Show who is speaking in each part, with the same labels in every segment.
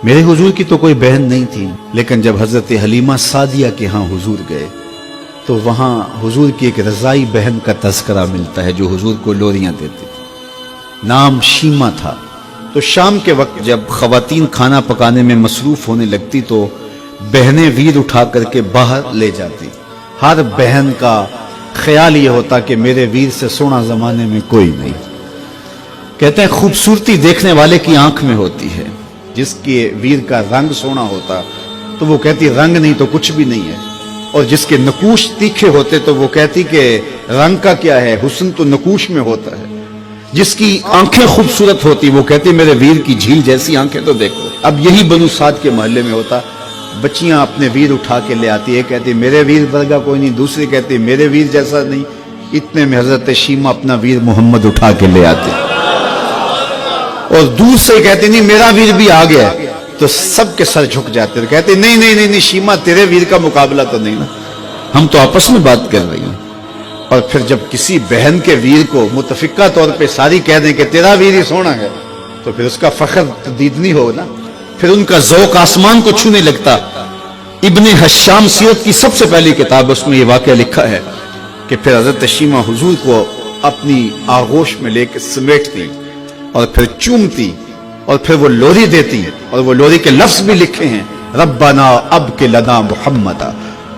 Speaker 1: میرے हुजूर की तो कोई बहन नहीं थी, लेकिन जब हजरत हलीमा सादिया के यहाँ हुजूर गए तो वहाँ हुजूर की एक रजाई बहन का तज़किरा मिलता है जो हुजूर को लोरियां देती थी। नाम शीमा था। तो शाम के वक्त जब खवातीन खाना पकाने में मसरूफ होने लगती तो बहनें वीर उठा करके बाहर ले जाती। हर बहन का ख्याल ये होता कि मेरे वीर से सोना जमाने में कोई नहीं। कहते हैं खूबसूरती देखने वाले की आंख में होती है, जिसके वीर का रंग सोना होता तो वो कहती रंग नहीं तो कुछ भी नहीं है, और जिसके नकूश तीखे होते तो वो कहती कि रंग का क्या है, हुस्न तो नकूश में होता है। जिसकी आंखें खूबसूरत होती वो कहती मेरे वीर की झील जैसी आंखें तो देखो। अब यही बनु साद के मोहल्ले में होता, बच्चियां अपने वीर उठा के ले आती है, कहती मेरे वीर वर्गा कोई नहीं, दूसरी कहती मेरे वीर जैसा नहीं। इतने में हजरत शीमा अपना वीर मोहम्मद उठा के ले आते और दूर से कहती नहीं मेरा वीर भी आ गया, तो सबके सर झुक जाते, कहते नहीं नहीं नहीं नहीं शीमा तेरे वीर का मुकाबला तो नहीं ना, हम तो आपस में बात कर रही हैं। और फिर जब किसी बहन के वीर को मुतफिका तौर पे सारी कह दें कि तेरा वीर ही सोना है, तो फिर उसका फख्र तदीदनी हो ना, फिर उनका ज़ौक़ आसमान को छूने लगता। इब्ने हश्शाम सीरत की सबसे पहली किताब, उसमें ये वाक़या लिखा है कि फिर हज़रत शीमा हुजूर को अपनी आगोश में लेकर समेटती और फिर चूमती और फिर वो लोरी देती, और वो लोरी के लफ्ज भी लिखे हैं, रब्बना अब के लना मुहम्मदा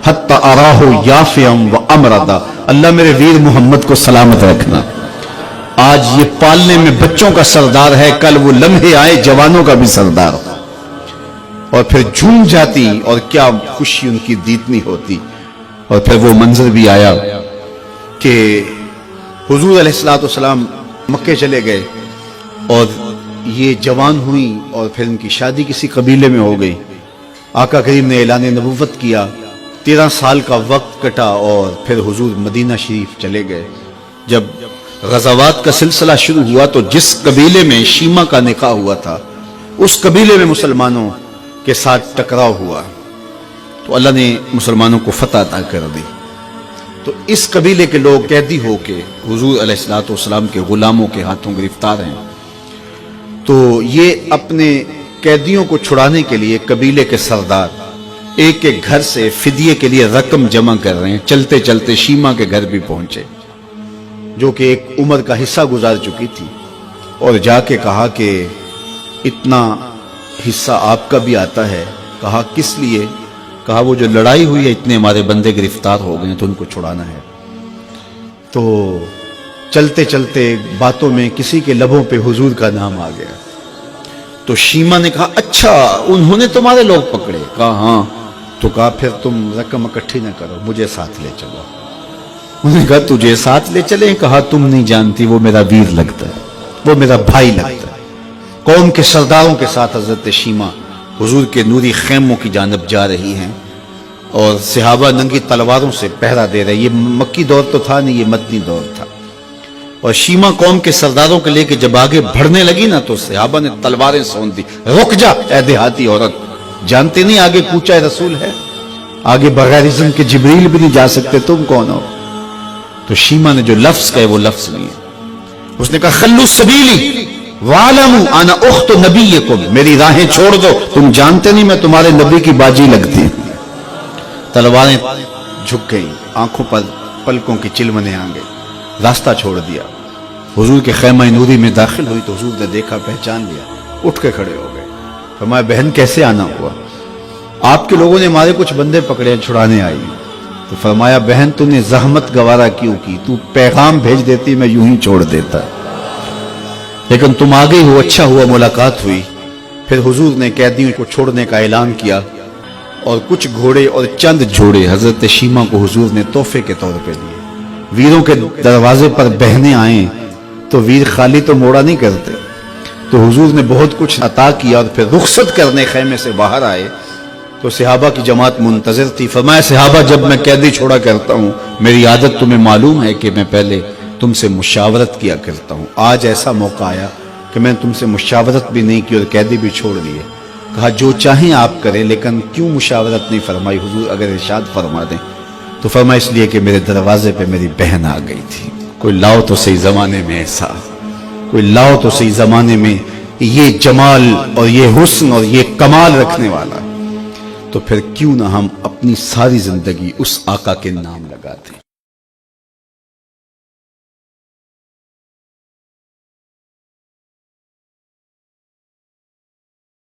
Speaker 1: हत्ता अराहु याफियम व अमरदा, अल्लाह मेरे वीर मोहम्मद को सलामत रखना। आज ये पालने में बच्चों का सरदार है, कल वो लम्हे आए जवानों का भी सरदार। और फिर झूम जाती और क्या खुशी उनकी दीदनी होती। और फिर वो मंजर भी आया कि हुजूर अलैहिस्सलातु वस्सलाम मक्के चले गए और ये जवान हुई और फिर उनकी शादी किसी कबीले में हो गई। आका करीम ने ऐलान नबुव्वत किया, 13 साल का वक्त कटा और फिर हुजूर मदीना शरीफ चले गए। जब गज़ावात का सिलसिला शुरू हुआ तो जिस कबीले में शीमा का निकाह हुआ था उस कबीले में मुसलमानों के साथ टकराव हुआ तो अल्लाह ने मुसलमानों को फतह अता कर दी। तो इस कबीले के लोग कैदी होके हुजूर अलैहिस्सलातु वस्सलाम के गुलामों के हाथों गिरफ्तार हैं। तो ये अपने कैदियों को छुड़ाने के लिए कबीले के सरदार एक एक घर से फिदिये के लिए रकम जमा कर रहे हैं। चलते चलते शीमा के घर भी पहुंचे जो कि एक उम्र का हिस्सा गुजार चुकी थी, और जाके कहा कि इतना हिस्सा आपका भी आता है। कहा किस लिए? कहा वो जो लड़ाई हुई है इतने हमारे बंदे गिरफ्तार हो गए तो उनको छुड़ाना है। तो चलते चलते बातों में किसी के लबों पे हुजूर का नाम आ गया। तो शीमा ने कहा अच्छा उन्होंने तुम्हारे लोग पकड़े? कहा हाँ। तो कहा फिर तुम रकम इकट्ठी ना करो, मुझे साथ ले चलो। उन्होंने कहा तुझे साथ ले चले? कहा तुम नहीं जानती वो मेरा वीर लगता है, वो मेरा भाई लगता है। कौम के सरदारों के साथ हजरत शीमा हुजूर के नूरी खैमों की जानब जा रही हैं और सहाबा नंगी तलवारों से पहरा दे रहे। ये मक्की दौर तो था नहीं, ये मदनी दौर था। और शीमा कौम के सरदारों के लेके जब आगे बढ़ने लगी ना तो सहाबा ने तलवारें सौंप दी, रुक जा ऐ देहाती औरत, जानते नहीं आगे कूचा रसूल है, आगे बगैर इज़्न के जिब्रील भी नहीं जा सकते, तुम कौन हो? तो शीमा ने जो लफ्ज कहे वो लफ्ज नहीं है। उसने कहा खल्लू सबीली वालमू अना उख्त नबीयकुम, मेरी राहें छोड़ दो, तुम जानते नहीं मैं तुम्हारे नबी की बाजी लगती। तलवारें झुक गई, आंखों पर पलकों की चिलमने आ गई, रास्ता छोड़ दिया। हुजूर के खैमा नूरी में दाखिल हुई तो हुजूर ने देखा, पहचान लिया, उठ के खड़े हो गए। फरमाया बहन कैसे आना हुआ? आपके लोगों ने हमारे कुछ बंदे पकड़े, छुड़ाने आई। तो फरमाया बहन तूने जहमत गवारा क्यों की? तू पैगाम भेज देती मैं यूं ही छोड़ देता, लेकिन तुम आ गई हो, अच्छा हुआ मुलाकात हुई। फिर हुजूर ने कैदियों को छोड़ने का ऐलान किया और कुछ घोड़े और चंद जोड़े हजरत शीमा को हुजूर ने तोहफे के तौर पे दिए। वीरों के दरवाजे पर बहने आए तो वीर खाली तो मोड़ा नहीं करते, तो हुजूर ने बहुत कुछ अता किया। और फिर रुखसत करने खैमे से बाहर आए तो सहाबा की जमात मुंतजर थी। फरमाया सहाबा जब मैं कैदी छोड़ा करता हूँ मेरी आदत तुम्हें मालूम है कि मैं पहले तुमसे मुशावरत किया करता हूँ। आज ऐसा मौका आया कि मैं तुमसे मुशावरत भी नहीं की और कैदी भी छोड़ दिए। कहा जो चाहें आप करें, लेकिन क्यों मुशावरत नहीं फरमाई हुजूर? अगर इरशाद फरमा दें। तो फरमा इसलिए कि मेरे दरवाजे पे मेरी बहन आ गई थी। कोई लाओ तो सही जमाने में ऐसा, कोई लाओ तो सही जमाने में یہ جمال اور یہ حسن اور یہ کمال رکھنے والا، تو پھر کیوں نہ ہم اپنی ساری زندگی اس آقا کے نام لگاتے ہیں۔